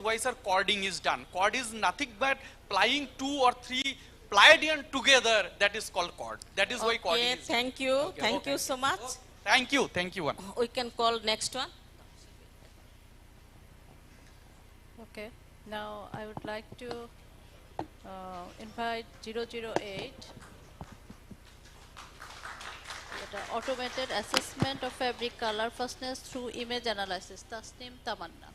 why sir cording is done. Cord is nothing but plying 2 or 3 plied end together, that is called cord. That is why cording is done. Thank you. Okay, thank you so much. Thank you one. We can call next one. Okay, now I would like to invite 008. Automated assessment of fabric color fastness through image analysis. Tasnim Tamanna.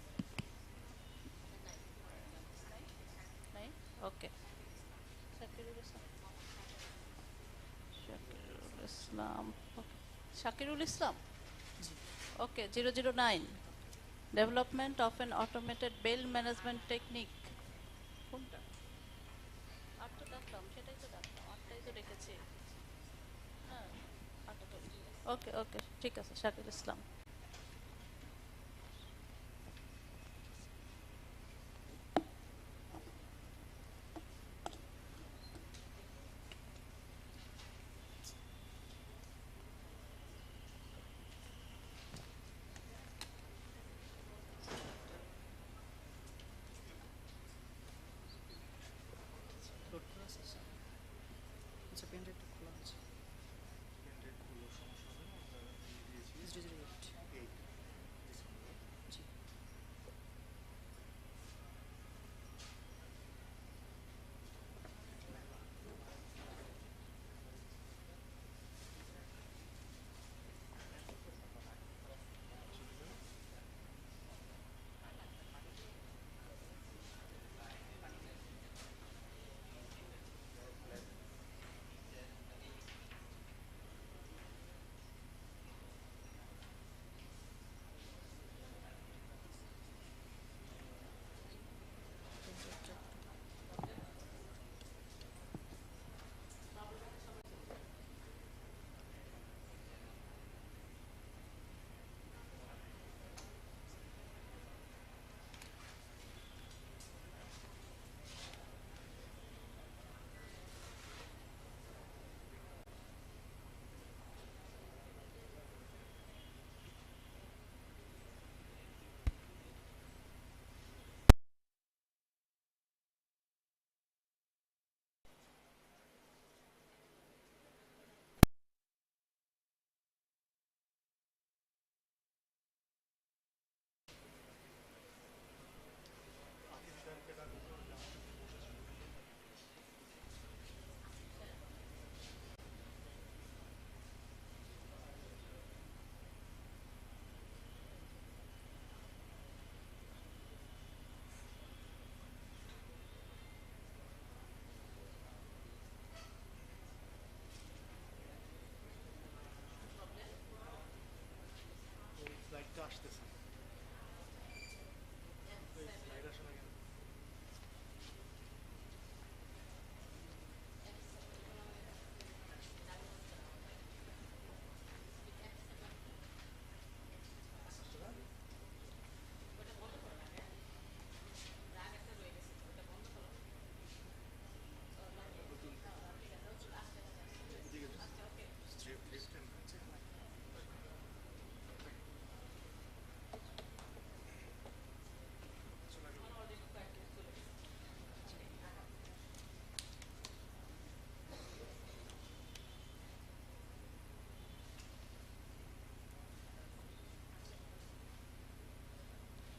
Okay. Shakirul Islam. Shakirul Islam. Okay, 009. Development of an automated bail management technique. Okay, okay, ঠিক আছে, শাকিল ইসলাম।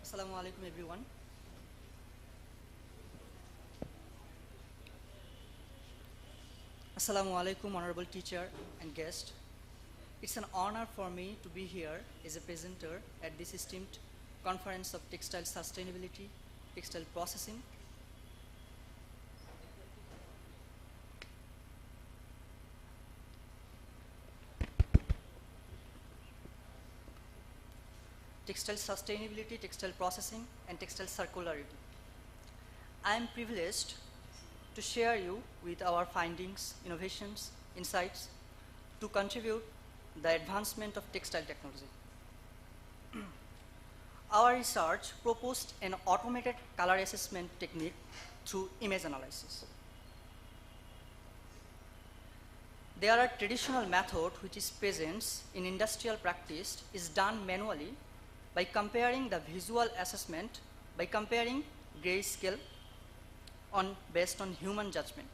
Assalamu alaikum everyone. Assalamu alaikum honorable teacher and guest. It's an honor for me to be here as a presenter at this esteemed conference of textile sustainability, textile processing. Textile sustainability, textile processing, and textile circularity. I am privileged to share you with our findings, innovations, insights to contribute the advancement of textile technology. Our research proposed an automated color assessment technique through image analysis. There are traditional method which is present in industrial practice is done manually by comparing the visual assessment, by comparing grayscale based on human judgment.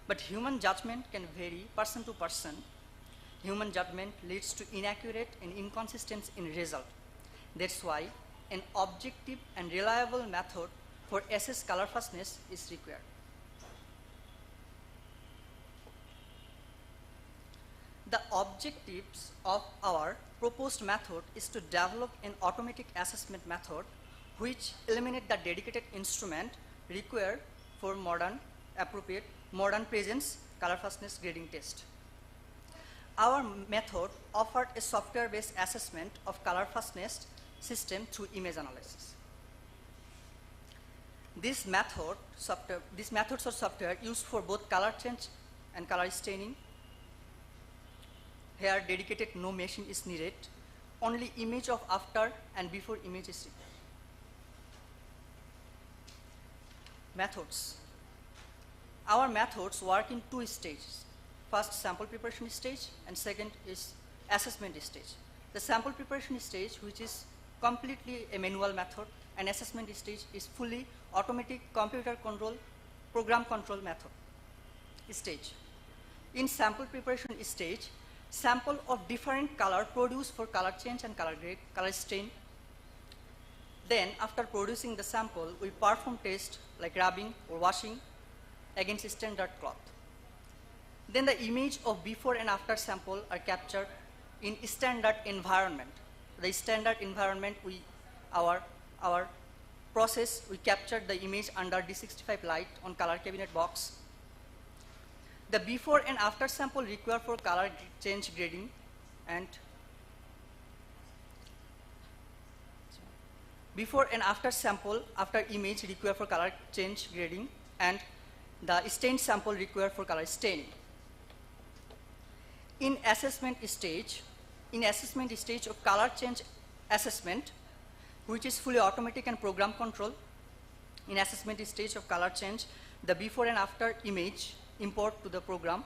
But human judgment can vary person to person. Human judgment leads to inaccurate and inconsistency in result. That's why an objective and reliable method for assess color fastness is required. The objectives of our proposed method is to develop an automatic assessment method which eliminate the dedicated instrument required for appropriate modern presence color fastness grading test. Our method offered a software-based assessment of color fastness system through image analysis. These methods of software used for both color change and color staining. Here dedicated no machine is needed, only image of after and before image is required. Methods. Our methods work in two stages. First, sample preparation stage, and second is assessment stage. The sample preparation stage, which is completely a manual method, and assessment stage is fully automatic computer control, program control method stage. In sample preparation stage, sample of different color produced for color change and color grade, color stain. Then after producing the sample, we perform tests like rubbing or washing against standard cloth. Then the image of before and after sample are captured in standard environment. The standard environment, our process, we captured the image under D65 light on color cabinet box. The before and after sample required for color change grading, and before and after sample after image required for color change grading, and the stained sample required for color staining. In assessment stage of color change assessment, which is fully automatic and program control, in assessment stage of color change, the before and after image import to the program.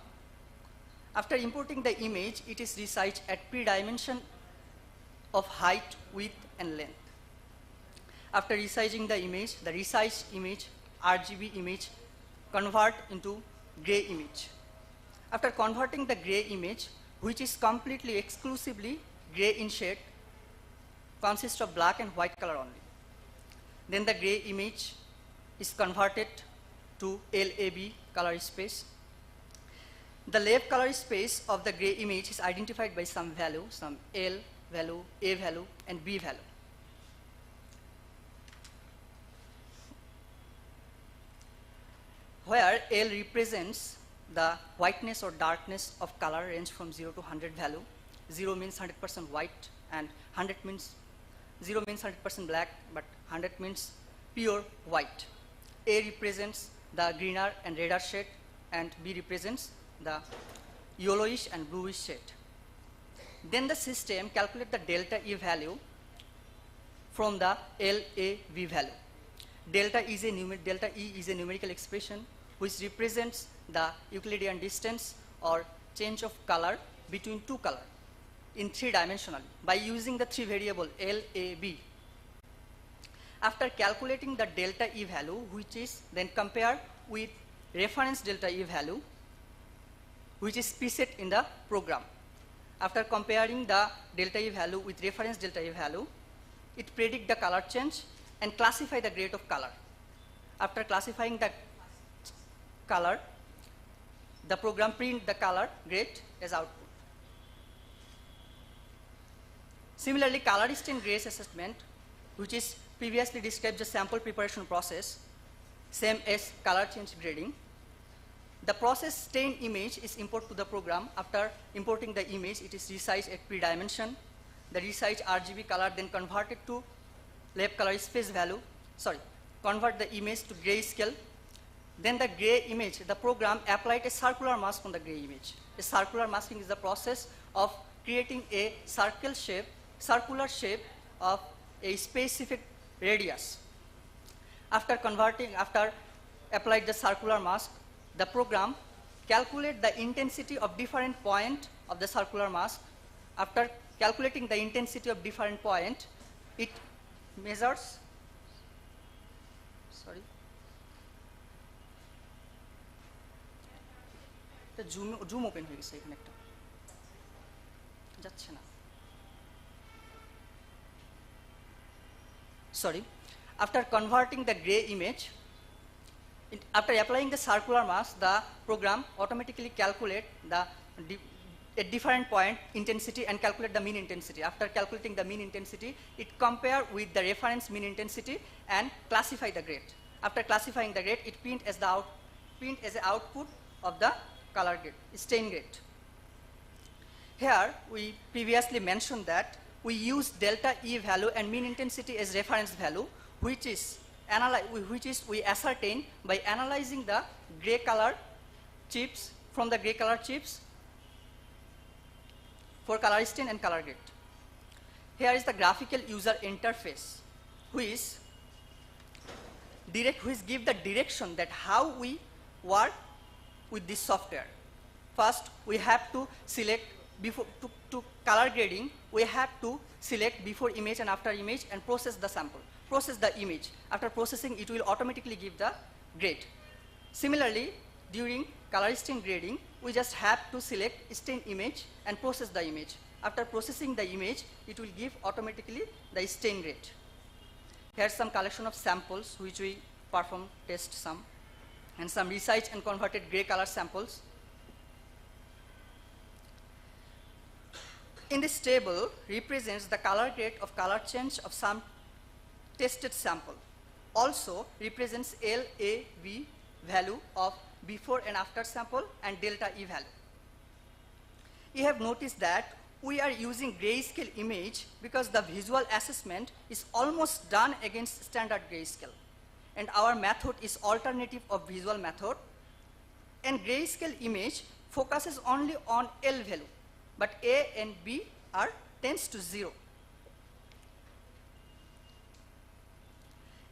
After importing the image, it is resized at pre-dimension of height, width, and length. After resizing the image, the resized image, RGB image, convert into gray image. After converting the gray image, which is completely exclusively gray in shade, consists of black and white color only. Then the gray image is converted to LAB color space. The lab color space of the gray image is identified by some value, some L value, A value, and B value. Where L represents the whiteness or darkness of color range from 0 to 100 value. 0 means 100% white, and 100 means 0 means 100% black, but 100 means pure white. A represents the greener and redder shade, and B represents the yellowish and bluish shade. Then the system calculates the delta E value from the LAV value. Delta E is a numerical expression which represents the Euclidean distance or change of color between two colors in three-dimensionally by using the three variable LAB. After calculating the delta E value, which is then compared with reference delta E value, which is preset in the program. After comparing the delta E value with reference delta E value, it predicts the color change and classify the grade of color. After classifying the color, the program print the color grade as output. Similarly, color stain grace assessment, which is previously described the sample preparation process, same as color change grading. The process stain image is imported to the program. After importing the image, it is resized at pre-dimension. The resized RGB color then converted to lab color space value, convert the image to grayscale. Then the gray image, the program applied a circular mask on the gray image. A circular masking is the process of creating a circular shape of a specific radius. After applied the circular mask, the program calculate the intensity of different point of the circular mask. After calculating the intensity of different point, it measures sorry. The zoom open হয়ে গেছে এখানে একটা যাচ্ছে না sorry. After converting the gray image, after applying the circular mask, the program automatically calculate the at different point intensity and calculate the mean intensity. After calculating the mean intensity, it compare with the reference mean intensity and classify the grade. After classifying the grade, it print as the output of the color grade, stain grade. Here we previously mentioned that we use delta E value and mean intensity as reference value, which we ascertain by analyzing the gray color chips from the gray color chips for color stain and color grade. Here is the graphical user interface, which give the direction that how we work with this software. First, we have to select before to color grading. We have to select before image and after image and process the sample. Process the image. After processing, it will automatically give the grade. Similarly, during color stain grading, we just have to select stain image and process the image. After processing the image, it will give automatically the stain grade. Here's some collection of samples which we perform test some, and some resized and converted gray color samples. In this table represents the color grade of color change of some tested sample. Also represents LAV value of before and after sample and delta E value. You have noticed that we are using grayscale image because the visual assessment is almost done against standard grayscale, and our method is alternative of visual method, and grayscale image focuses only on L value, but A and B are tends to 0.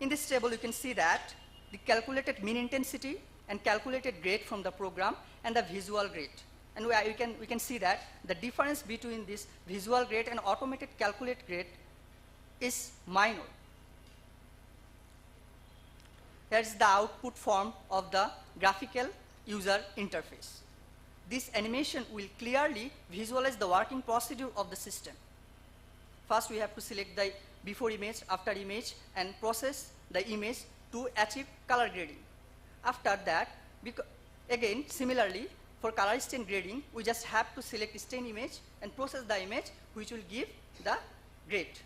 In this table, you can see that the calculated mean intensity and calculated grade from the program and the visual grade. And we can see that the difference between this visual grade and automated calculate grade is minor. Here is the output form of the graphical user interface. This animation will clearly visualize the working procedure of the system. First, we have to select the before image, after image, and process the image to achieve color grading. After that, again, similarly, for color stain grading, we just have to select stain image and process the image, which will give the grade.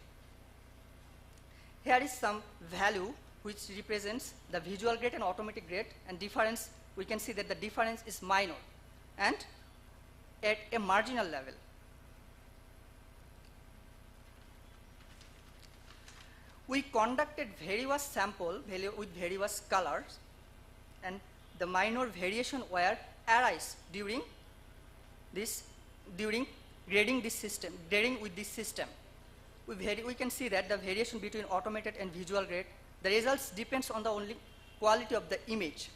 Here is some value which represents the visual grade and automatic grade, and difference, we can see that the difference is minor and at a marginal level. We conducted various sample with various colors, and the minor variation were arise during grading with this system. We can see that the variation between automated and visual grade, the results depends on the only quality of the image.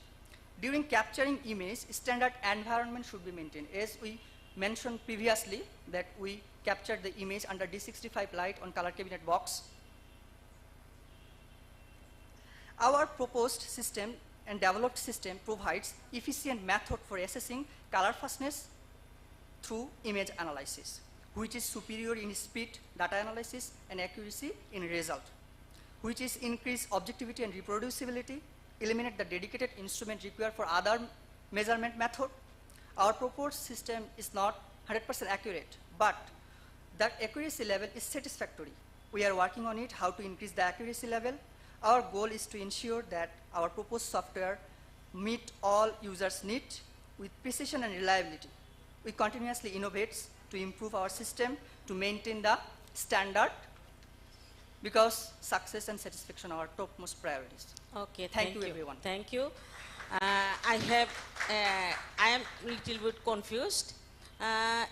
During capturing image, standard environment should be maintained. As we mentioned previously, that we captured the image under D65 light on color cabinet box. Our proposed system and developed system provides efficient method for assessing color fastness through image analysis, which is superior in speed, data analysis, and accuracy in result, which is increased objectivity and reproducibility, eliminate the dedicated instrument required for other measurement method. Our proposed system is not 100% accurate, but the accuracy level is satisfactory. We are working on it, how to increase the accuracy level. Our goal is to ensure that our proposed software meet all users' needs with precision and reliability. We continuously innovate to improve our system to maintain the standard, because success and satisfaction are our topmost priorities. Okay, Thank you, everyone. Thank you. I am little bit confused.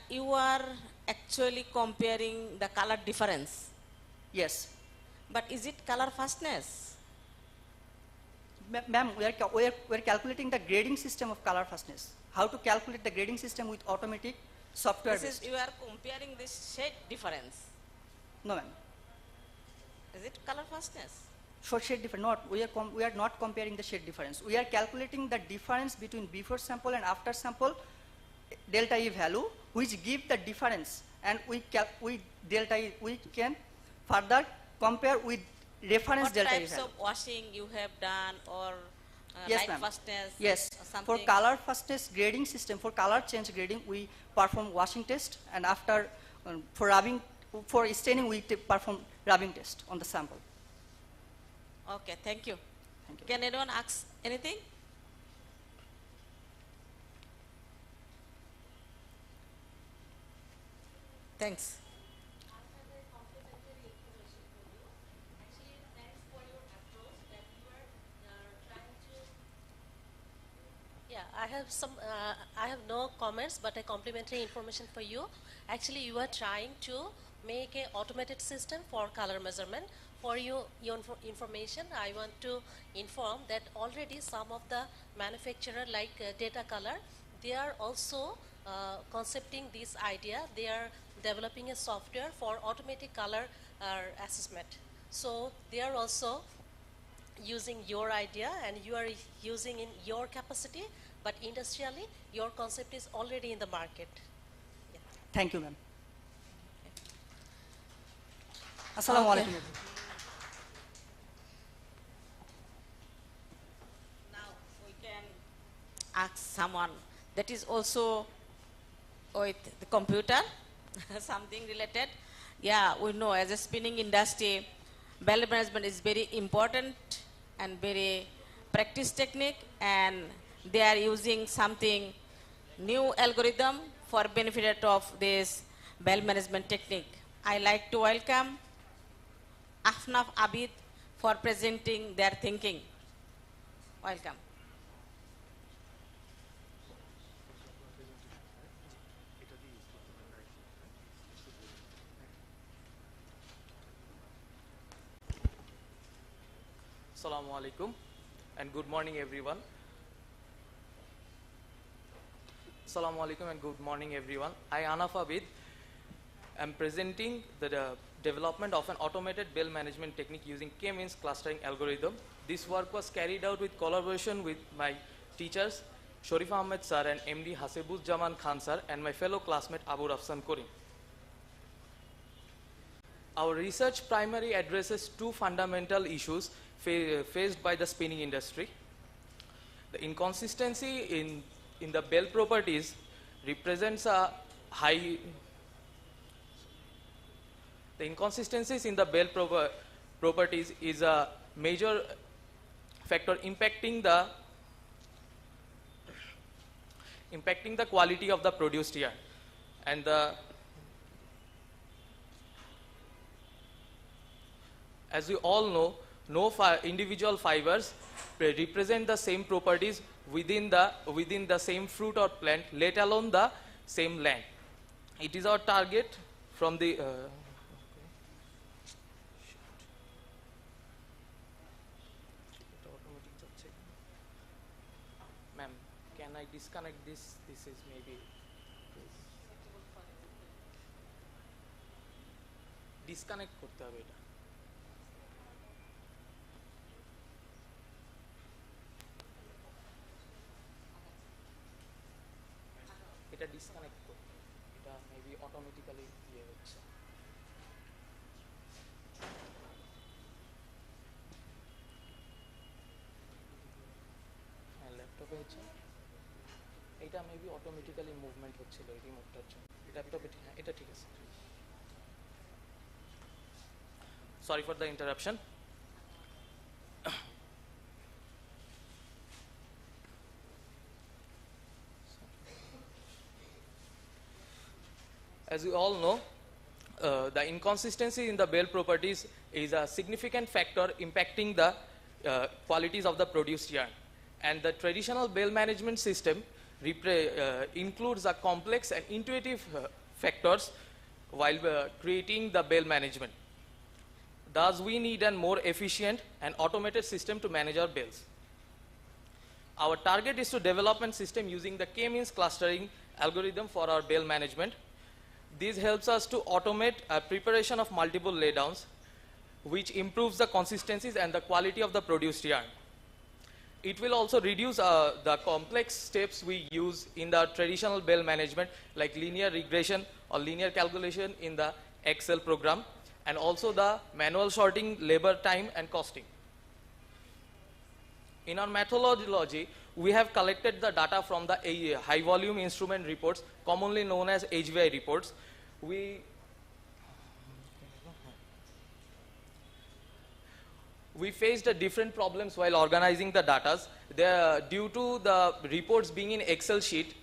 You are actually comparing the color difference, Yes. but is it color fastness? Ma'am, we are calculating the grading system of color fastness. How to calculate the grading system with automatic software This is, based. you are comparing this shade difference. No, ma'am. Is it color fastness? for shade difference, we are not comparing the shade difference. We are calculating the difference between before sample and after sample delta E value, which give the difference, and we can further compare with reference What delta E types value. of washing you have done, or Yes, light ma'am. fastness? Yes, or for something? color fastness grading system, for color change grading, we perform washing test, and after for staining, we perform rubbing test on the sample. Okay, thank you. Thank you. Can anyone ask anything? Thanks. Yeah, I have no comments, but a complimentary information for you. Actually, you are trying to make an automated system for color measurement. For your information, I want to inform that already some of the manufacturer like Data Color, they are also concepting this idea. They are developing a software for automatic color assessment. So they are also using your idea, and you are using in your capacity, but industrially your concept is already in the market. Yeah. Thank you, ma'am. Assalamu Okay. alaikum. Now we can ask someone that is also with the computer, something related. Yeah, we know as a spinning industry, bell management is very important and very practice technique, and they are using something new algorithm for benefit of this bell management technique. I like to welcome Afnaf Abid for presenting their thinking. Welcome. Assalamu alaikum and good morning everyone. Assalamu alaikum and good morning everyone. I, Anaf Abid, am presenting the development of an automated bell management technique using K-means clustering algorithm. This work was carried out with collaboration with my teachers, Sharif Ahmed sir and MD Hasebuz Jaman Khan sir, and my fellow classmate Abu Rafsan Karim. Our research primarily addresses two fundamental issues faced by the spinning industry. The inconsistency in the bell properties represents a high. The inconsistencies in the bell properties is a major factor impacting the quality of the produced yarn, and as we all know, no individual fibers represent the same properties within the same fruit or plant, let alone the same land. It is our target from the ma'am, can I disconnect this? This is maybe disconnect করতে হবে এটা। এটা disconnect করতে, এটা maybe automatically ইয়ে হচ্ছে। হ্যাঁ, ল্যাপটপে হচ্ছে, এটা মেবি অটোমেটিক্যালি মুভমেন্ট হচ্ছিল এই রিমোটটার জন্য। ল্যাপটপে হ্যাঁ, এটা ঠিক আছে। Sorry for the interruption. As we all know, the inconsistency in the bell properties is a significant factor impacting the qualities of the produced yarn. And the traditional bell management system includes a complex and intuitive factors while creating the bell management. Thus, we need a more efficient and automated system to manage our bells. Our target is to develop a system using the K-means clustering algorithm for our bell management. This helps us to automate preparation of multiple laydowns, which improves the consistencies and the quality of the produced yarn. It will also reduce the complex steps we use in the traditional bale management, like linear regression or linear calculation in the Excel program, and also the manual sorting, labor time and costing. In our methodology, we have collected the data from the high volume instrument reports, commonly known as HVI reports. We faced different problems while organizing the data. Due to the reports being in Excel sheet,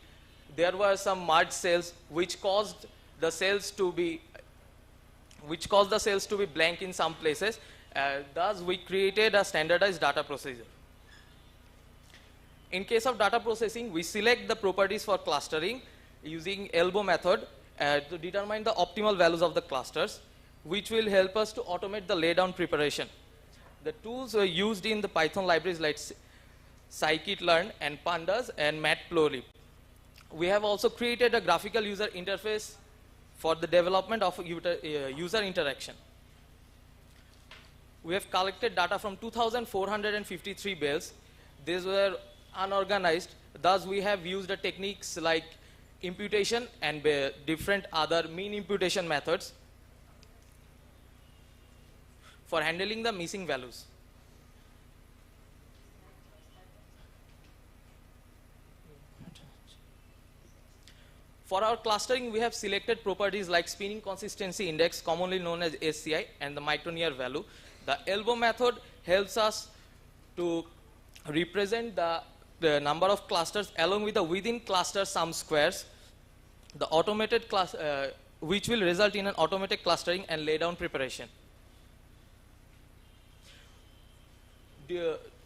there were some merged cells which caused the cells to be blank in some places. Thus, we created a standardized data procedure. In case of data processing, we select the properties for clustering using elbow method to determine the optimal values of the clusters, which will help us to automate the laydown preparation. The tools were used in the Python libraries like scikit-learn and pandas and matplotlib. We have also created a graphical user interface for the development of user interaction. We have collected data from 2,453 bales. These were unorganized. Thus, we have used the techniques like imputation and different other mean imputation methods for handling the missing values. For our clustering, we have selected properties like spinning consistency index, commonly known as SCI, and the micronear value. The elbow method helps us to represent the number of clusters along with the within cluster sum squares, the automated class, which will result in an automatic clustering and laydown preparation.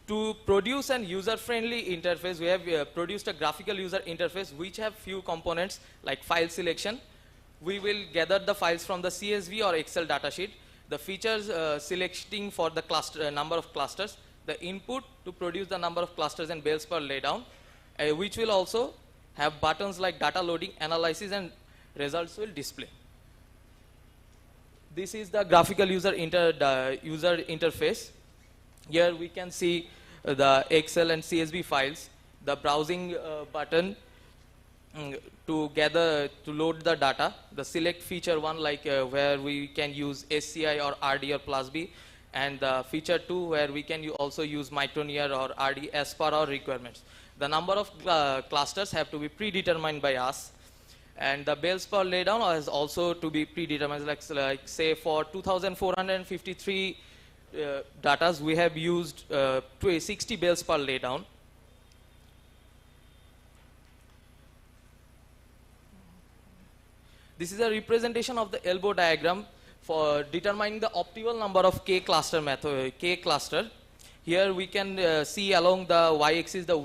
To produce an user-friendly interface, we have produced a graphical user interface which have few components like file selection. We will gather the files from the CSV or Excel datasheet, the features selecting for the cluster, number of clusters, the input to produce the number of clusters and bales per laydown, which will also have buttons like data loading, analysis, and results will display. This is the graphical user interface. Here we can see the Excel and CSV files, the browsing button to load the data, the select feature one like where we can use SCI or RD or plus B, and the feature 2 where we can also use micronear or RD as per our requirements. The number of clusters have to be predetermined by us, and the bales per laydown has also to be predetermined, like say for 2,453 datas we have used 60 bales per laydown. This is a representation of the elbow diagram for determining the optimal number of K cluster method, K cluster. Here we can see along the y-axis the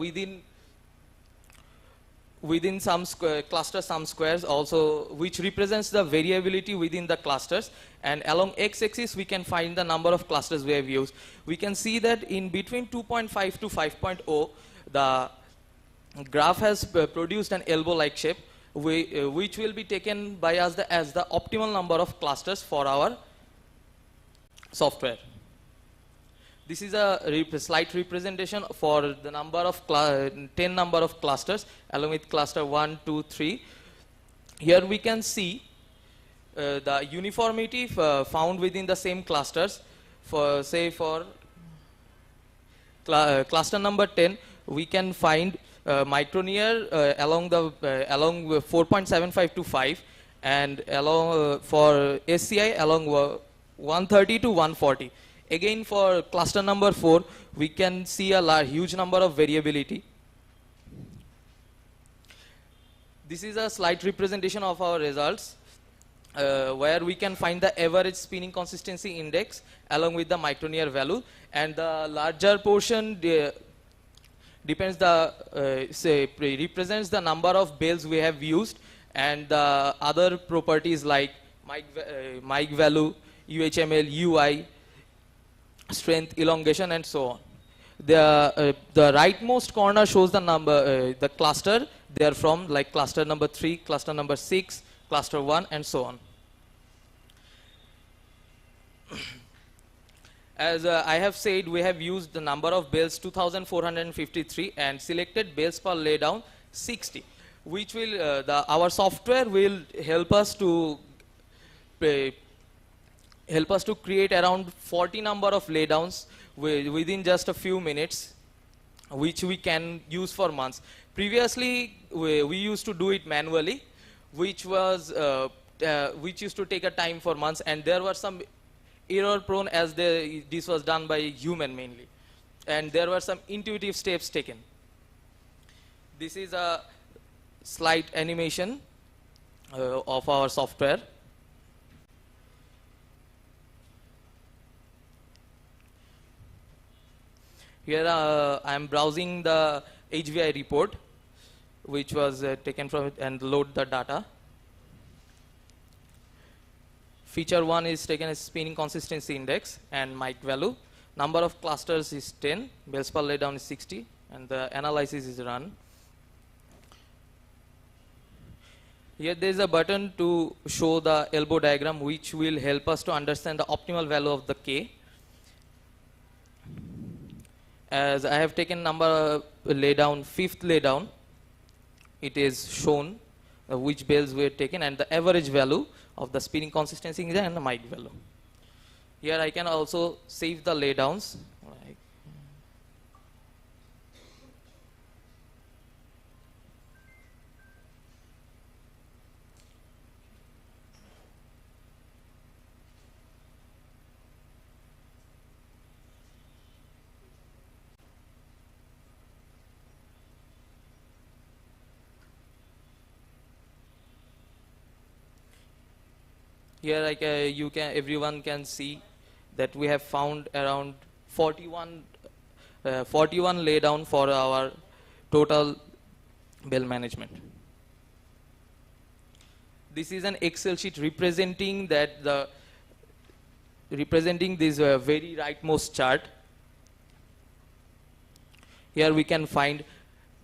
within some cluster sum squares also, which represents the variability within the clusters, and along x-axis we can find the number of clusters we have used. We can see that in between 2.5 to 5.0 the graph has produced an elbow-like shape, which will be taken by us as the optimal number of clusters for our software. This is a slight representation for the number of 10 number of clusters along with cluster 1, 2, 3. Here we can see the uniformity found within the same clusters. For say for cluster number 10, we can find micronear along 4.75 to 5, and along for SCI along 130 to 140. Again, for cluster number 4, we can see a huge number of variability. This is a slight representation of our results, where we can find the average spinning consistency index along with the micronear value, and the larger portion represents the number of bales we have used, and the other properties like mic value, UHML, UI, strength, elongation, and so on. The rightmost corner shows the number, the cluster they are from, like cluster number 3, cluster number 6, cluster 1, and so on. As I have said, we have used the number of bales 2453 and selected bales per laydown 60, which will our software will help us to create around 40 number of laydowns within just a few minutes, which we can use for months. Previously, we used to do it manually, which used to take a time for months, and there were some error prone as this was done by human mainly, and there were some intuitive steps taken. This is a slight animation of our software. Here I am browsing the HVI report, which was taken from it, and load the data. Feature 1 is taken as spinning consistency index and mic value. Number of clusters is 10, bales per laydown is 60, and the analysis is run. Here there is a button to show the elbow diagram, which will help us to understand the optimal value of the K. As I have taken number laydown, 5th laydown, it is shown which bales were taken and the average value of the spinning consistency index and the mic value. Here I can also save the laydowns. Here everyone can see that we have found around 41 laydown for our total bale management. This is an Excel sheet representing this very rightmost chart. Here we can find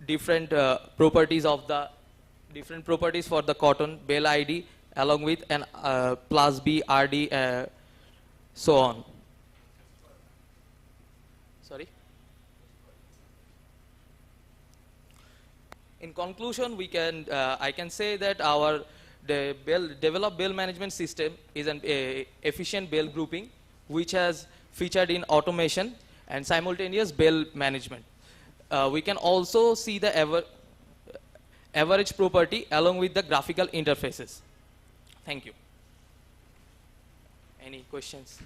different properties for the cotton, bale ID, along with an plus B, RD, so on. Sorry. In conclusion, I can say that the developed bale management system is an efficient bale grouping, which has featured in automation and simultaneous bale management. We can also see the average property along with the graphical interfaces. Thank you. Any questions?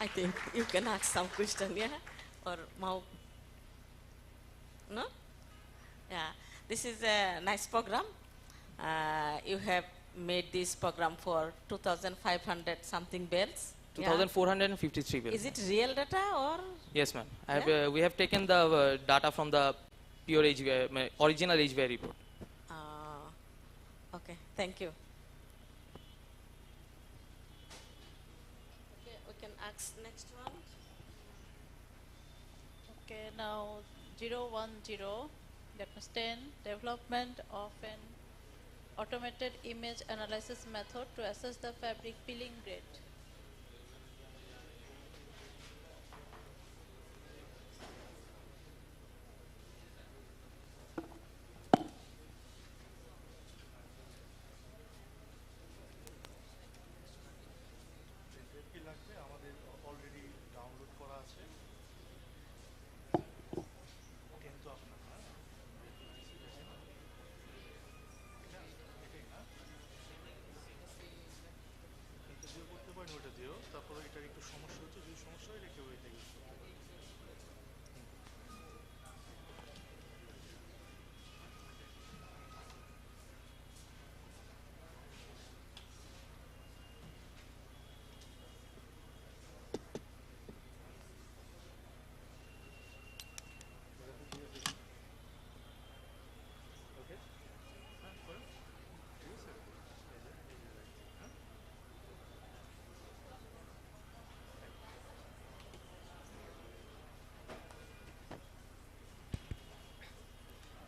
I think you can ask some question, yeah? Or Mau? No? Yeah. This is a nice program. You have made this program for 2,500 something bales. 2,453 bales. Is it real data or? Yes, ma'am. Yeah? We have taken the data from the pure HVI, original HVI report. Okay, thank you. Ask next one. Okay, now 010, that means 10, development of an automated image analysis method to assess the fabric peeling rate.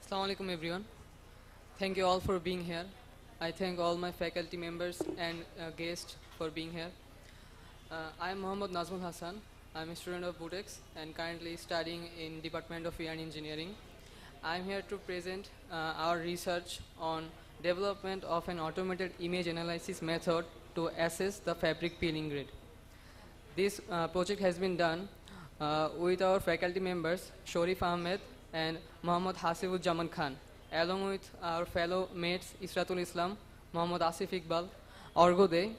Assalamu alaikum everyone. Thank you all for being here. I thank all my faculty members and guests for being here. I am Mohammad Nazmul Hassan. I am a student of Butex and currently studying in Department of Iron Engineering. I am here to present our research on development of an automated image analysis method to assess the fabric peeling grade. This project has been done with our faculty members Sharif Ahmed and Muhammad Hasibul Jaman Khan, along with our fellow mates Isratul Islam, Muhammad Asif Iqbal, Orgode.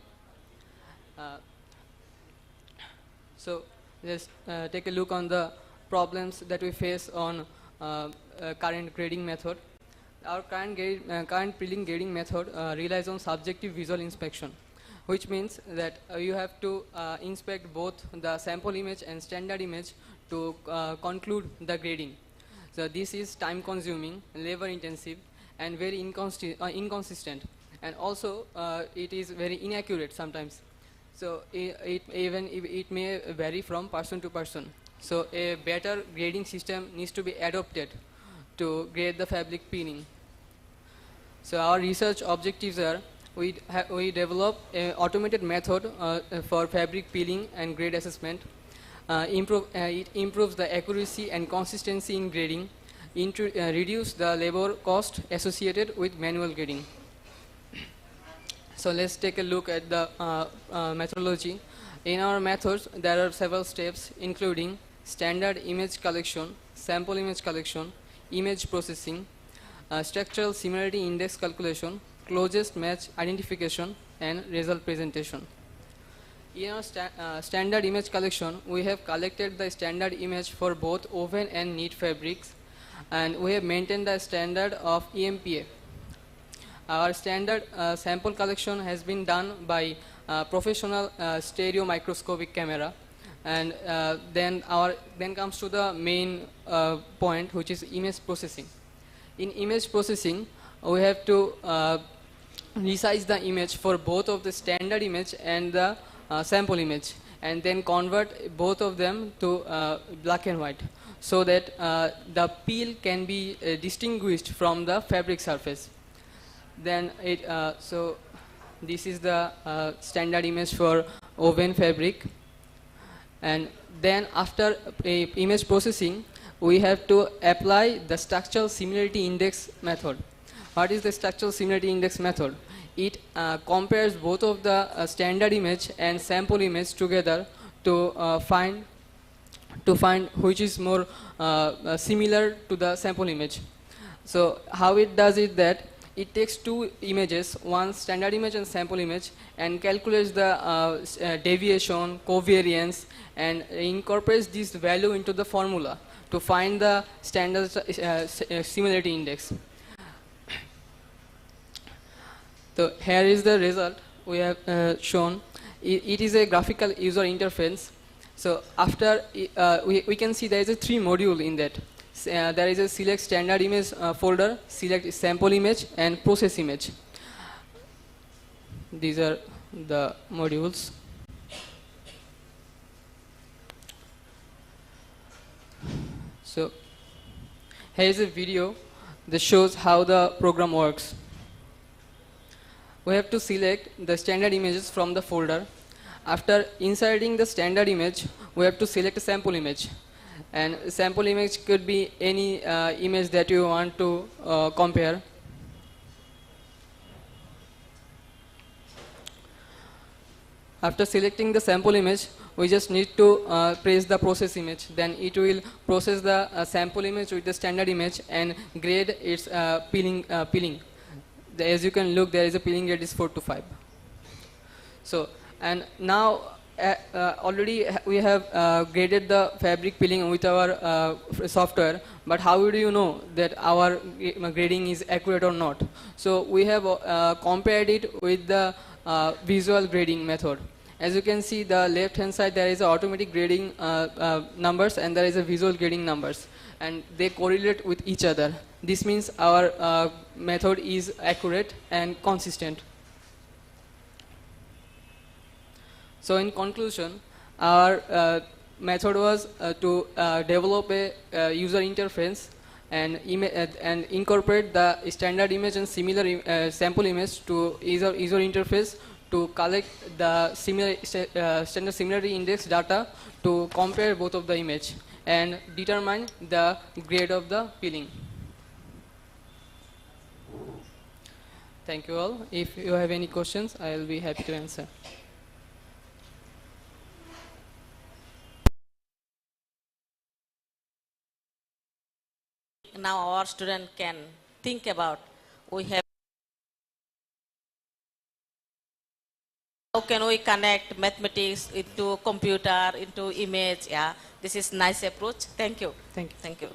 So let's take a look on the problems that we face on current grading method. Our current peeling grading method relies on subjective visual inspection, which means that you have to inspect both the sample image and standard image to conclude the grading. So this is time consuming, labor intensive, and very inconsistent, and also it is very inaccurate sometimes. So it may vary from person to person. So a better grading system needs to be adopted to grade the fabric peeling. So our research objectives are we develop an automated method for fabric peeling and grade assessment. It improves the accuracy and consistency in grading, reduce the labor cost associated with manual grading. So let's take a look at the methodology. In our methods, there are several steps, including standard image collection, sample image collection, image processing, structural similarity index calculation, closest match identification, and result presentation. In our standard image collection, we have collected the standard image for both woven and knit fabrics, and we have maintained the standard of EMPA. Our standard sample collection has been done by professional stereo microscopic camera, and then comes to the main point, which is image processing. In image processing, we have to resize the image for both of the standard image and the sample image, and then convert both of them to black and white, so that the peel can be distinguished from the fabric surface. Then so this is the standard image for woven fabric, and then after image processing, we have to apply the structural similarity index method. What is the structural similarity index method? It compares both of the standard image and sample image together to find which is more similar to the sample image. So how it does it that it takes two images, one standard image and sample image, and calculates the deviation, covariance, and incorporates this value into the formula to find the standard similarity index. So here is the result we have shown. It is a graphical user interface. So after we can see there is a 3 module in that. There is a select standard image folder, select sample image, and process image. These are the modules. So here is a video that shows how the program works. We have to select the standard images from the folder. After inserting the standard image, we have to select a sample image. And sample image could be any image that you want to compare. After selecting the sample image, we just need to press the process image. Then it will process the sample image with the standard image and grade its peeling. As you can look, there is a peeling grade is 4 to 5. So, and now already we have graded the fabric peeling with our software, but how do you know that our grading is accurate or not? So we have compared it with the visual grading method. As you can see, the left hand side there is a automatic grading numbers, and there is a visual grading numbers, and they correlate with each other. This means our method is accurate and consistent. So in conclusion, our method was to develop a user interface and incorporate the standard image and similar sample image to user interface to collect the standard similarity index data to compare both of the image and determine the grade of the peeling. Thank you all. If you have any questions, I will be happy to answer. Now our student can think about, we have, how can we connect mathematics into computer, into image? Yeah, this is nice approach. Thank you. Thank you. Thank you.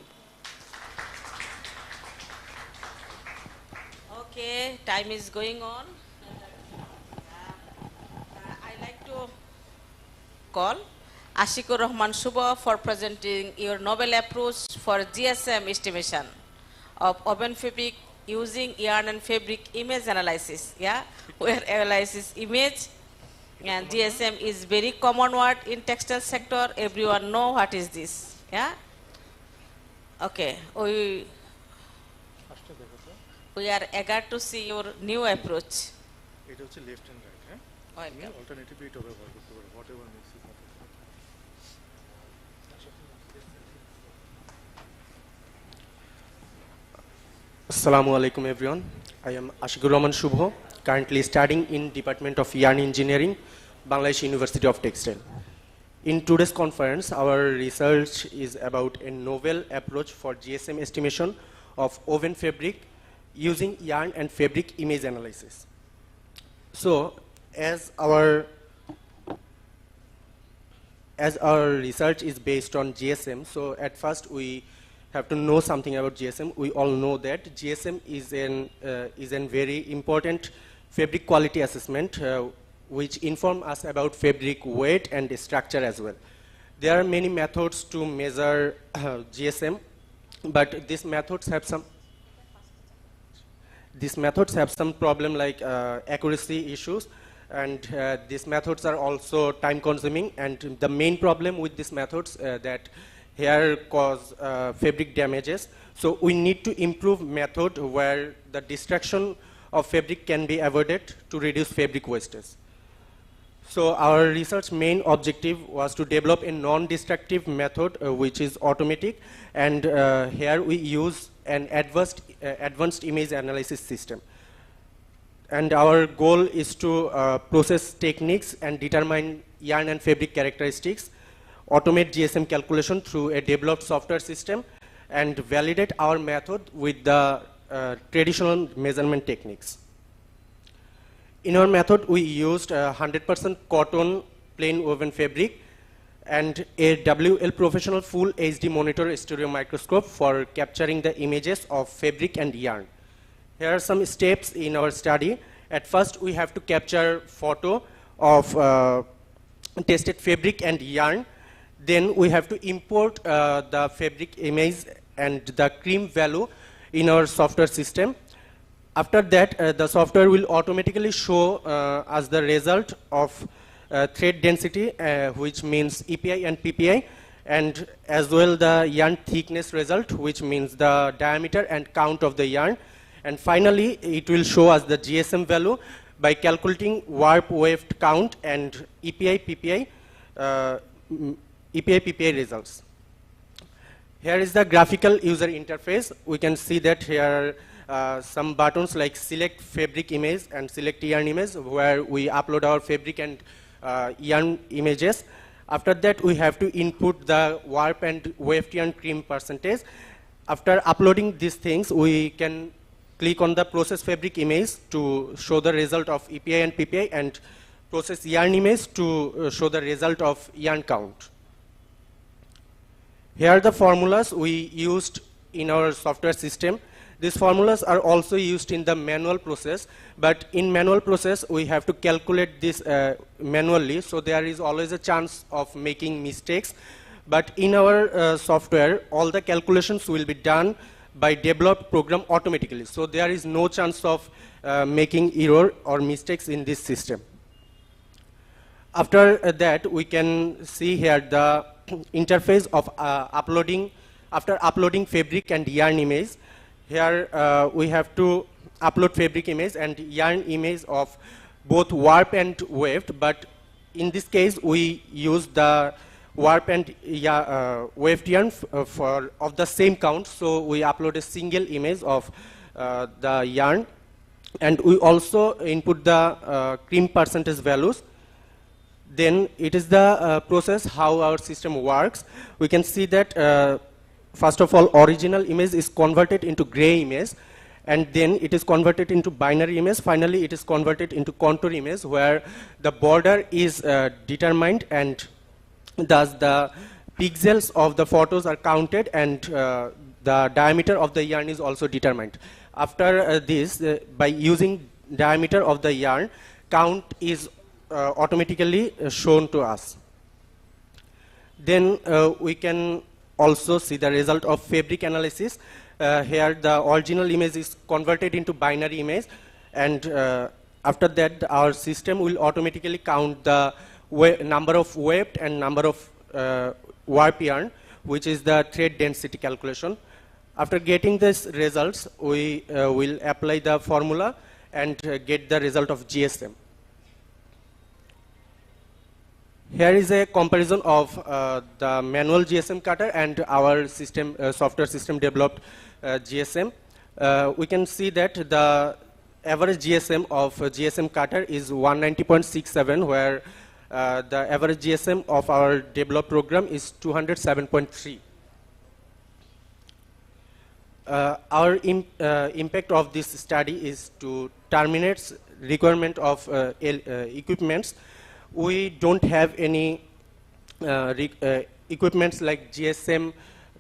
Okay, time is going on. I like to call Ashikur Rahman Shubha for presenting your novel approach for GSM estimation of open fabric using yarn and fabric image analysis. Yeah, where analysis image and GSM is very common word in textile sector. Everyone know what is this. Yeah. Okay. We are eager to see your new approach. It হচ্ছে left and right, হ্যাঁ? Welcome. Alternatively এটা ব্যবহার করতে পারো, whatever makes you comfortable. Assalamu alaikum everyone. I am Ashikur Rahman Shubho, currently studying in Department of Yarn Engineering, Bangladesh University of Textile. In today's conference, our research is about a novel approach for GSM estimation of woven fabric using yarn and fabric image analysis. So, as our research is based on GSM, so at first we have to know something about GSM. We all know that GSM is a very important fabric quality assessment which inform us about fabric weight and structure as well. There are many methods to measure GSM, but these methods have some problem like accuracy issues, and these methods are also time consuming, and the main problem with these methods that here cause fabric damages. So we need to improve method where the destruction of fabric can be avoided to reduce fabric wastage. So our research main objective was to develop a non-destructive method which is automatic, and here we use an advanced image analysis system. And our goal is to process techniques and determine yarn and fabric characteristics, automate GSM calculation through a developed software system, and validate our method with the traditional measurement techniques. In our method, we used 100% cotton plain woven fabric and a WL Professional Full HD Monitor stereo microscope for capturing the images of fabric and yarn. Here are some steps in our study. At first, we have to capture photo of tested fabric and yarn. Then we have to import the fabric image and the cream value in our software system. After that, the software will automatically show us the result of thread density, which means EPI and PPI, and as well the yarn thickness result, which means the diameter and count of the yarn. And finally, it will show us the GSM value by calculating warp weft count and EPI PPI results. Here is the graphical user interface. We can see that here are some buttons like select fabric image and select yarn image, where we upload our fabric and yarn images. After that, we have to input the warp and weft yarn cream percentage. After uploading these things, we can click on the process fabric image to show the result of EPI and PPI, and process yarn image to show the result of yarn count. Here are the formulas we used in our software system. These formulas are also used in the manual process, but in manual process we have to calculate this manually, so there is always a chance of making mistakes. But in our software, all the calculations will be done by developed program automatically, so there is no chance of making error or mistakes in this system. After that, we can see here the interface of after uploading fabric and yarn image. Here we have to upload fabric image and yarn image of both warp and waved, but in this case we use the warp and waved yarn for of the same count. So we upload a single image of the yarn, and we also input the cream percentage values. Then it is the process how our system works. We can see that first of all, original image is converted into gray image, and then it is converted into binary image. Finally, it is converted into contour image, where the border is determined, and thus the pixels of the photos are counted, and the diameter of the yarn is also determined. After this, by using diameter of the yarn, count is automatically shown to us. Then we can also see the result of fabric analysis. Here the original image is converted into binary image, and after that our system will automatically count the number of weft and number of warp yarn, which is the thread density calculation. After getting these results, we will apply the formula and get the result of GSM. Here is a comparison of the manual GSM cutter and our system, software system developed GSM. We can see that the average GSM of GSM cutter is 190.67, where the average GSM of our developed program is 207.3. Our impact of this study is to terminate requirement of equipments. We don't have any equipments like GSM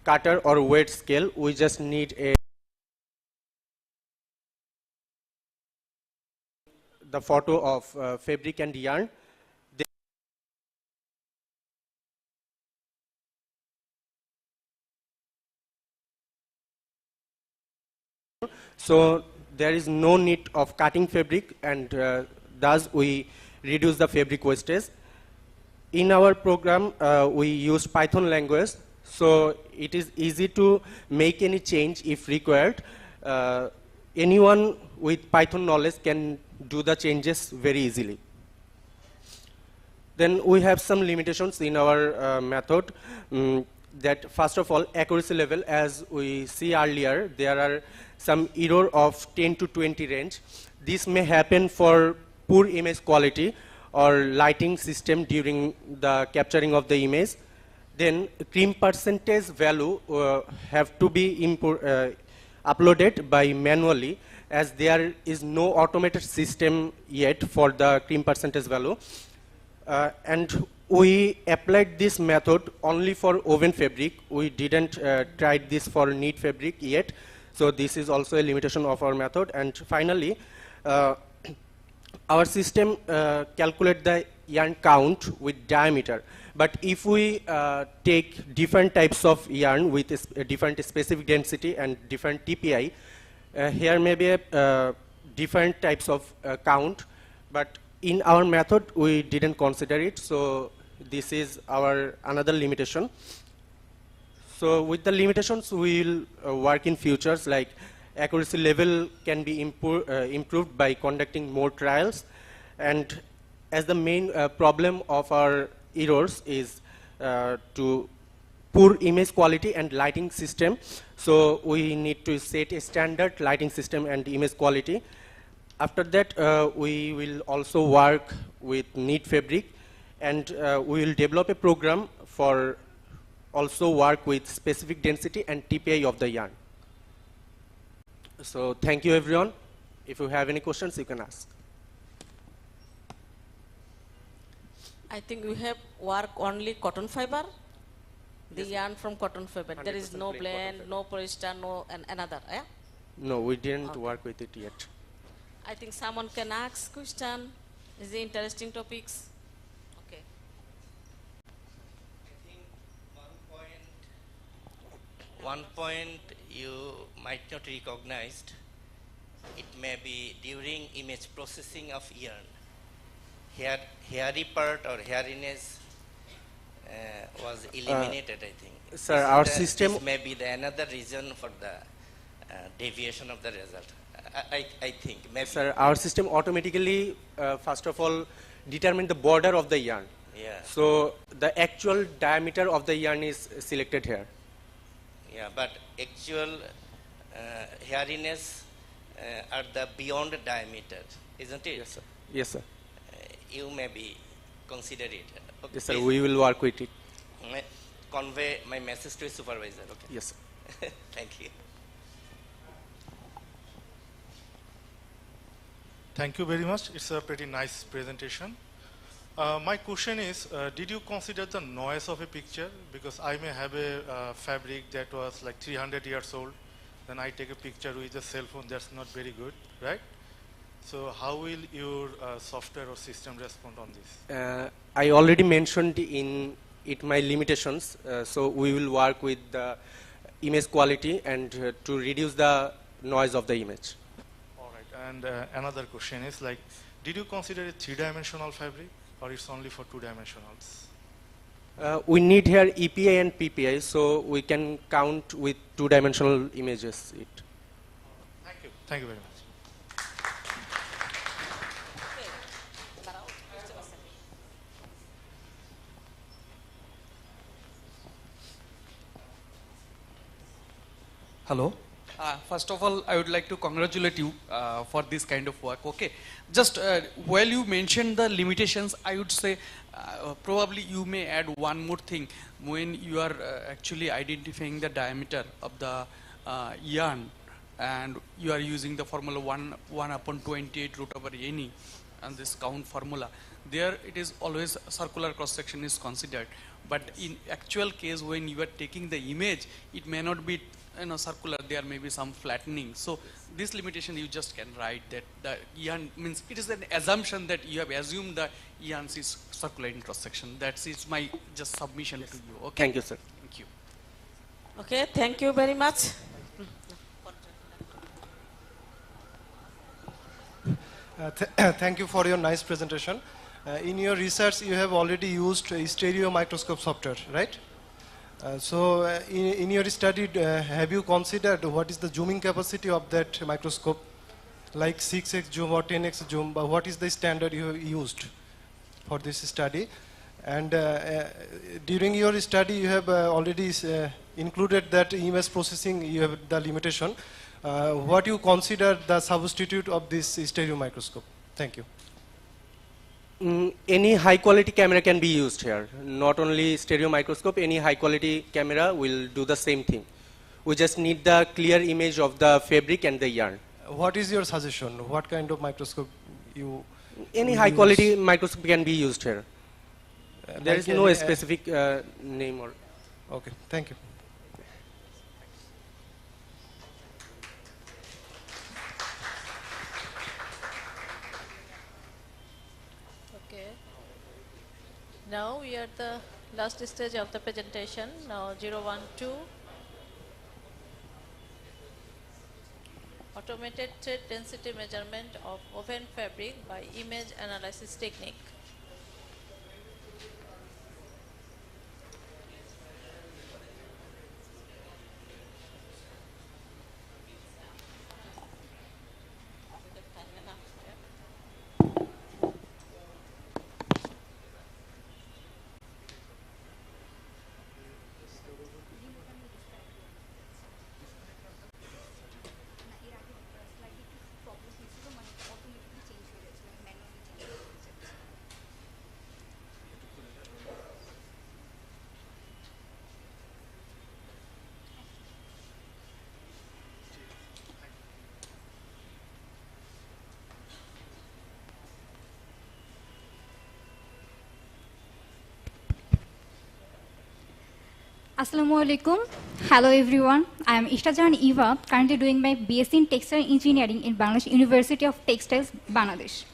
cutter or weight scale. We just need the photo of fabric and yarn. So there is no need of cutting fabric, and thus we reduce the fabric wastage. In our program, we use Python language, so it is easy to make any change if required. Anyone with Python knowledge can do the changes very easily. Then we have some limitations in our method. That first of all, accuracy level, as we see earlier, there are some error of 10 to 20 range. This may happen for poor image quality or lighting system during the capturing of the image. Then cream percentage value have to be uploaded by manually, as there is no automated system yet for the cream percentage value. And we applied this method only for woven fabric. We didn't try this for knit fabric yet. So this is also a limitation of our method. And finally, our system calculate the yarn count with diameter. But if we take different types of yarn with a different specific density and different TPI, here may be a different types of count. But in our method, we didn't consider it. So this is our another limitation. So with the limitations, we will work in futures, like accuracy level can be improved by conducting more trials. And as the main problem of our errors is to poor image quality and lighting system. So we need to set a standard lighting system and image quality. After that, we will also work with knit fabric, and we will develop a program for also work with specific density and TPI of the yarn. So thank you everyone. If you have any questions, you can ask. I think we have work only cotton fiber, the yarn from cotton fiber. There is no blend, no polyester, no another. Yeah? No, we didn't work with it yet. I think someone can ask question. Is it interesting topics? Okay. I think one point you might not recognize. It may be during image processing of yarn. Hairy part or hairiness was eliminated, I think. Sir, our system... This may be the another reason for the deviation of the result. I think maybe. Sir, our system automatically, first of all, determine the border of the yarn. Yeah. So the actual diameter of the yarn is selected here. Yeah, but actual hairiness are the beyond diameter, isn't it? Yes, sir. Yes, sir. You maybe consider it. Okay, Yes, sir. please, We will work with it. convey my message to a supervisor. Okay. Yes, sir. Thank you. Thank you very much. It's a pretty nice presentation. My question is, did you consider the noise of a picture? Because I may have a fabric that was like 300 years old, then I take a picture with a cell phone, that's not very good, right? So how will your software or system respond on this? I already mentioned in it my limitations. So we will work with the image quality and to reduce the noise of the image. All right, and another question is like, did you consider a three-dimensional fabric or it's only for two-dimensionals? We need here EPI and PPI, so we can count with two-dimensional images. Thank you. Thank you very much. Hello. First of all, I would like to congratulate you for this kind of work. Okay. Just while you mentioned the limitations, I would say probably you may add one more thing when you are actually identifying the diameter of the yarn, and you are using the formula 1/28 root over any and this count formula. There it is always circular cross section is considered, but in actual case when you are taking the image, it may not be circular, there may be some flattening. So this limitation you just can write that the yarn means it is an assumption that you have assumed the yarn is circular in cross section. That is my just submission to you. Okay. Thank you, sir. Thank you. Okay, thank you very much. Thank you for your nice presentation. In your research, you have already used stereo microscope software, right? In your study, have you considered what is the zooming capacity of that microscope, like 6x zoom or 10x zoom? But what is the standard you have used for this study? And during your study, you have already included that image processing, you have the limitation. What you consider the substitute of this stereo microscope? Thank you. Any high quality camera can be used here. Not only stereo microscope, any high quality camera will do the same thing. We just need the clear image of the fabric and the yarn. What is your suggestion? What kind of microscope you Any high quality microscope can be used here. There is no specific name or. Okay, thank you. Now we are at the last stage of the presentation, now 012. Automated thread density measurement of woven fabric by image analysis technique. Assalamu alaikum. Hello everyone. I am Ishtajahan Eva, currently doing my BSc in Textile Engineering in Bangladesh University of Textiles, Bangladesh.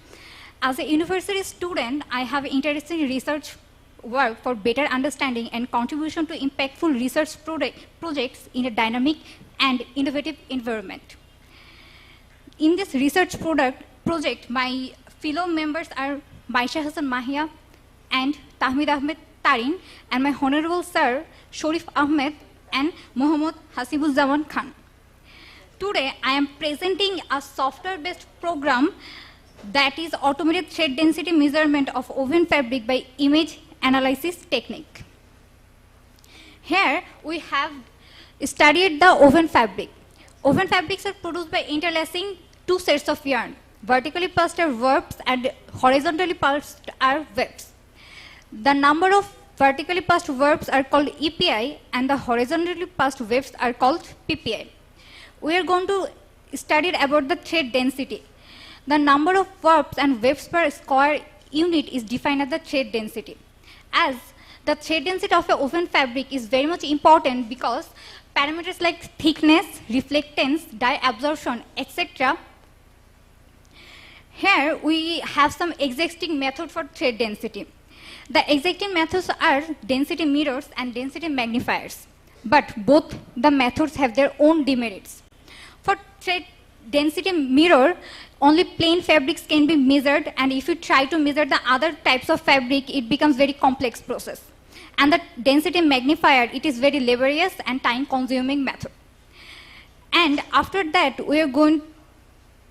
As a university student, I have interest in research work for better understanding and contribution to impactful research projects in a dynamic and innovative environment. In this research project, my fellow members are Baisha Hassan Mahia and Tahmid Ahmed Tarin, and my honorable sir, Sharif Ahmed and Mohammad Hasibuzzaman Khan. Today, I am presenting a software-based program that is automated thread density measurement of woven fabric by image analysis technique. Here, we have studied the woven fabric. Woven fabrics are produced by interlacing two sets of yarn. Vertically passed are warps and horizontally passed are wefts. The number of vertically passed warps are called EPI and the horizontally passed wefts are called PPI. We are going to study about the thread density. The number of warps and wefts per square unit is defined as the thread density. As the thread density of a woven fabric is very much important because parameters like thickness, reflectance, dye absorption, etc. Here we have some exacting method for thread density. The exacting methods are density mirrors and density magnifiers, but both the methods have their own demerits. For thread density mirror, only plain fabrics can be measured, and if you try to measure the other types of fabric, it becomes very complex process. And the density magnifier, it is very laborious and time-consuming method. And after that, we are going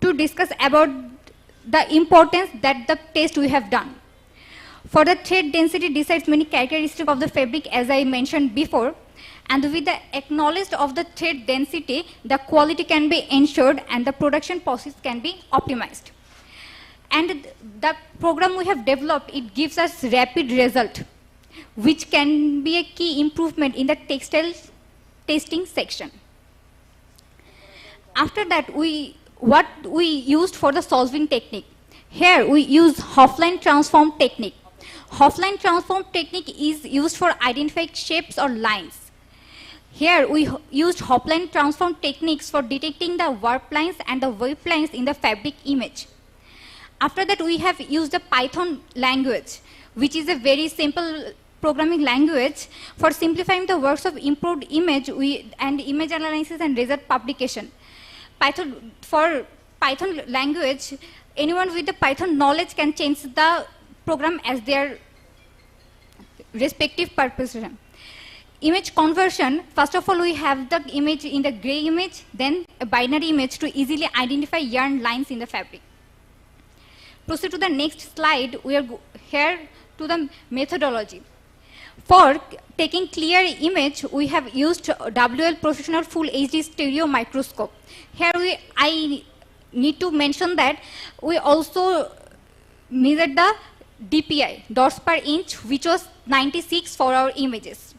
to discuss about the importance that the test we have done. For the thread density decides many characteristics of the fabric as I mentioned before, and with the acknowledged of the thread density, the quality can be ensured and the production process can be optimized. And the program we have developed, it gives us rapid result, which can be a key improvement in the textile testing section. After that, what we used for the solving technique. Here we use Hoffline transform technique. Hoffline transform technique is used for identifying shapes or lines. Here we used Hoffline transform techniques for detecting the warp lines and the wave lines in the fabric image. After that, we have used the Python language, which is a very simple programming language for simplifying the works of improved image and image analysis and result publication. For Python language, anyone with the Python knowledge can change the program as their respective purpose. Image conversion, first of all, we have the image in the gray image, then a binary image to easily identify yarn lines in the fabric. Proceed to the next slide. We are here to the methodology. For taking clear image, we have used WL Professional Full HD Stereo Microscope. Here I need to mention that we also measured the DPI, dots per inch, which was 96 for our images.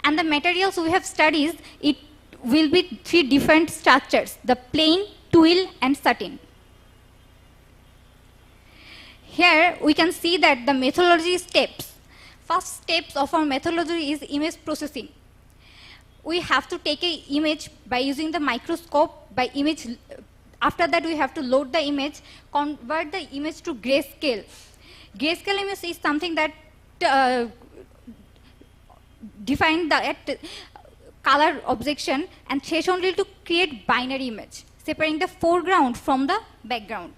And the materials we have studied, it will be 3 different structures, the plain, twill, and satin. Here we can see that the methodology steps. First steps of our methodology is image processing. We have to take an image by using the microscope, by image. After that, we have to load the image, convert the image to grayscale. Grayscale image is something that define the color objection and threshold to create binary image, separating the foreground from the background.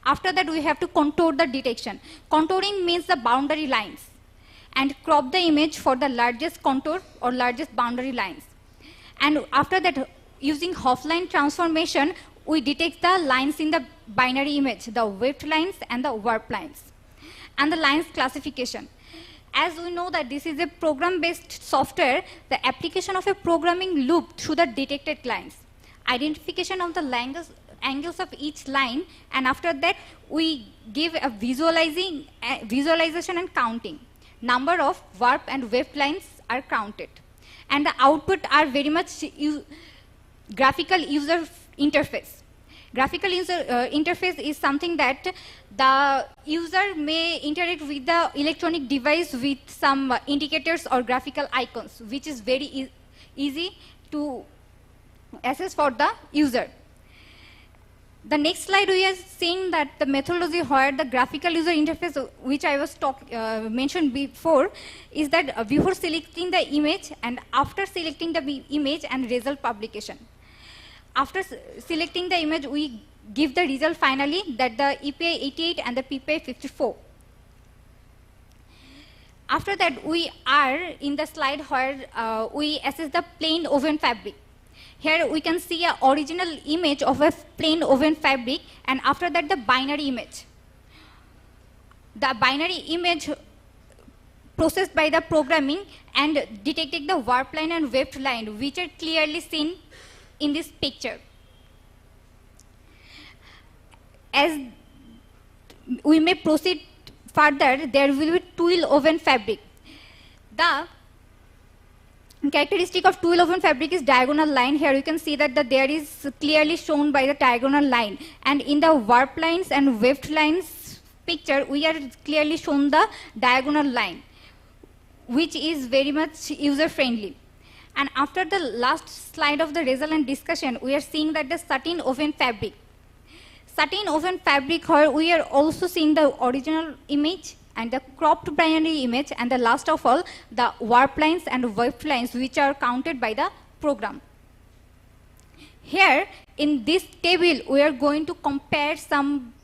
After that, we have to contour the detection. Contouring means the boundary lines, and crop the image for the largest contour or largest boundary lines. And after that, using Hoffline transformation, we detect the lines in the binary image, the weft lines and the warp lines. And the lines classification. As we know that this is a program-based software, the application of a programming loop through the detected lines. Identification of the angles of each line, and after that, we give a visualization and counting. Number of warp and weft lines are counted. And the output are very much graphical user interface. Graphical user interface is something that the user may interact with the electronic device with some indicators or graphical icons, which is very easy to access for the user. The next slide, we are seeing that the methodology where the graphical user interface, which I was mentioned before, is that before selecting the image and after selecting the image and result publication. After selecting the image, we give the result finally that the EPI 88 and the PPI 54. After that, we are in the slide where we assess the plain woven fabric. Here we can see an original image of a plain woven fabric, and after that the binary image. The binary image processed by the programming and detecting the warp line and weft line, which are clearly seen in this picture. As we may proceed further, there will be twill woven fabric. The characteristic of twill woven fabric is diagonal line. Here you can see that there is clearly shown by the diagonal line, and in the warp lines and weft lines picture we are clearly shown the diagonal line, which is very much user friendly. And after the last slide of the result and discussion, we are seeing that the satin woven fabric. Satin woven fabric, here we are also seeing the original image and the cropped binary image, and the last of all the warp lines and weft lines, which are counted by the program. Here in this table we are going to compare some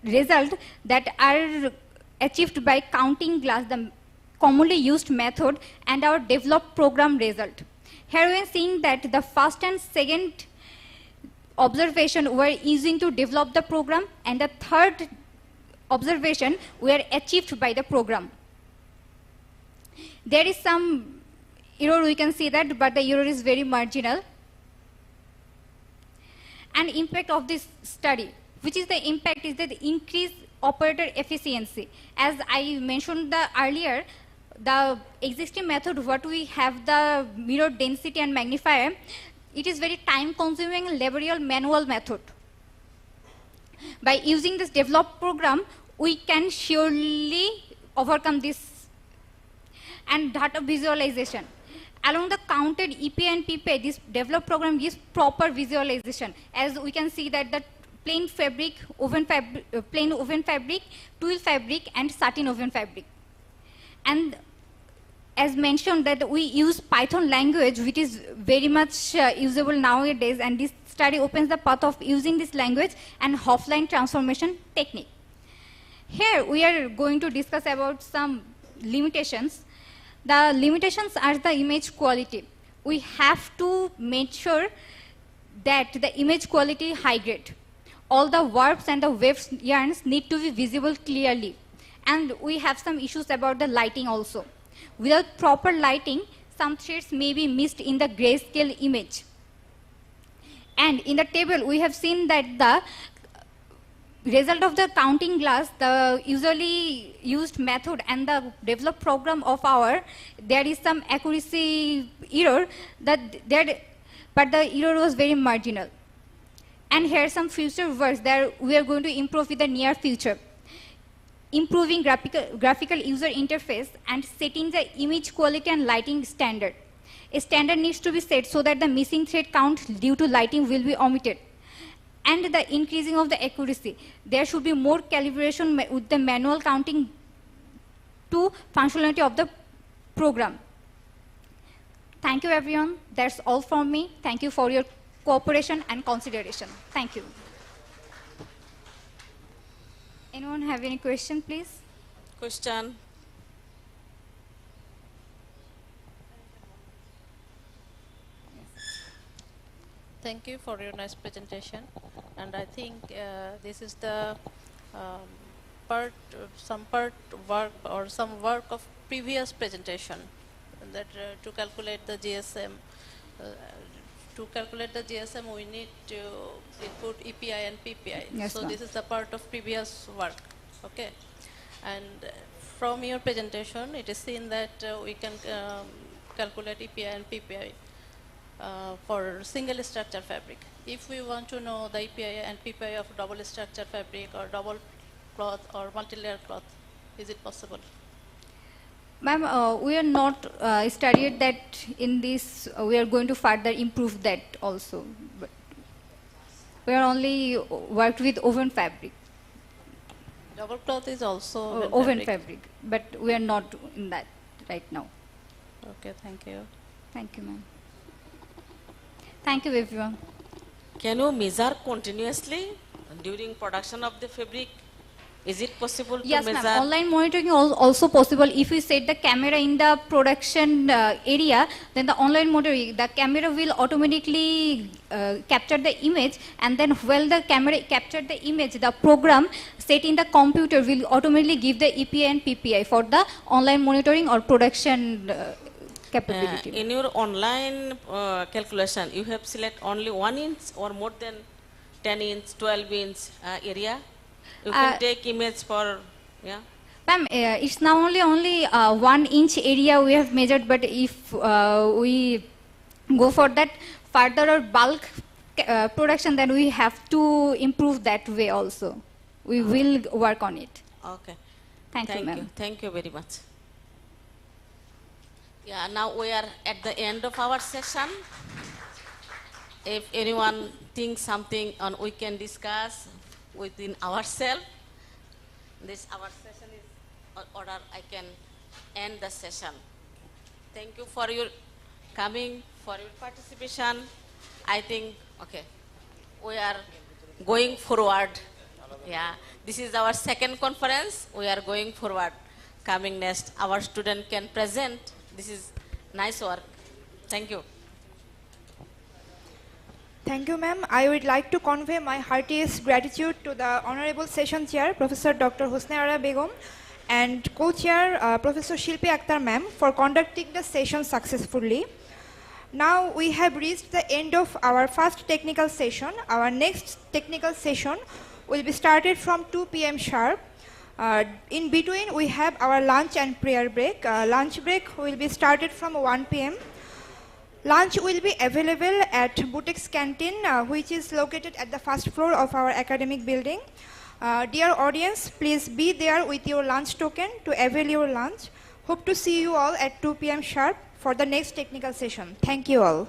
results that are achieved by counting glass, the commonly used method, and our developed program result. Here we are seeing that the first and second observation we are using to develop the program, and the third observation were achieved by the program. There is some error, we can see that, but the error is very marginal. And impact of this study, which is the impact, is the increased operator efficiency. As I mentioned earlier, the existing method, what we have the mirror density and magnifier, it is very time consuming, laborious manual method. By using this developed program, we can surely overcome this. And data visualization. Along the counted EPI and PPI, this developed program gives proper visualization. As we can see that the plain fabric, woven fabric, twill fabric, and satin woven fabric. And as mentioned that we use Python language, which is very much usable nowadays, and this study opens the path of using this language and offline transformation technique. Here we are going to discuss about some limitations. The limitations are the image quality. We have to make sure that the image quality high grade. All the warps and the weft yarns need to be visible clearly. And we have some issues about the lighting also. Without proper lighting, some shades may be missed in the grayscale image. And in the table, we have seen that the result of the counting glass, the usually used method and the developed program of our, there is some accuracy error, but the error was very marginal. And here are some future works that we are going to improve in the near future. Improving graphical user interface and setting the image quality and lighting standard. A standard needs to be set so that the missing thread count due to lighting will be omitted. And the increasing of the accuracy. There should be more calibration with the manual counting to functionality of the program. Thank you everyone. That's all from me. Thank you for your cooperation and consideration. Thank you. Anyone have any question, please? Question? Thank you for your nice presentation, and I think this is the some work of previous presentation, that to calculate the GSM. To calculate the GSM, we need to input EPI and PPI. Yes, so this is the part of previous work, okay? And from your presentation, it is seen that we can calculate EPI and PPI for single structure fabric. If we want to know the EPI and PPI of double structure fabric or double cloth or multi-layer cloth, is it possible? Ma'am, we are not studied that in this, we are going to further improve that also. But we are only worked with woven fabric. Double cloth is also woven fabric, but we are not in that right now. Okay, thank you. Thank you, ma'am. Thank you, everyone. Can you measure continuously during production of the fabric? Is it possible Yes, to ma'am. measure? Online monitoring is also possible. If we set the camera in the production area, then the online monitoring, the camera will automatically capture the image, and then while the camera capture the image, the program set in the computer will automatically give the EPI and PPI for the online monitoring or production capability. In your online calculation, you have select only 1 inch or more than 10 inch, 12 inch area. You can take image for, yeah. Ma'am, it's now only 1 inch area we have measured, but if we go for that further or bulk production, then we have to improve that way also. We will work on it. Okay. Thank you, ma'am. Thank you very much. Yeah, now we are at the end of our session. If anyone thinks something on we can discuss within ourselves, our session is order. I can end the session. Thank you for your coming, for your participation. I think, okay, we are going forward. Yeah, this is our second conference. We are going forward. Coming next, our student can present. This is nice work. Thank you. Thank you, ma'am. I would like to convey my heartiest gratitude to the Honorable Session Chair, Professor Dr. Husna Ara Begum, and Co-Chair, Professor Shilpi Akhtar ma'am, for conducting the session successfully. Now we have reached the end of our first technical session. Our next technical session will be started from 2 p.m. sharp. In between, we have our lunch and prayer break. Lunch break will be started from 1 p.m. Lunch will be available at Butex Canteen, which is located at the first floor of our academic building. Dear audience, please be there with your lunch token to avail your lunch. Hope to see you all at 2 p.m. sharp for the next technical session. Thank you all.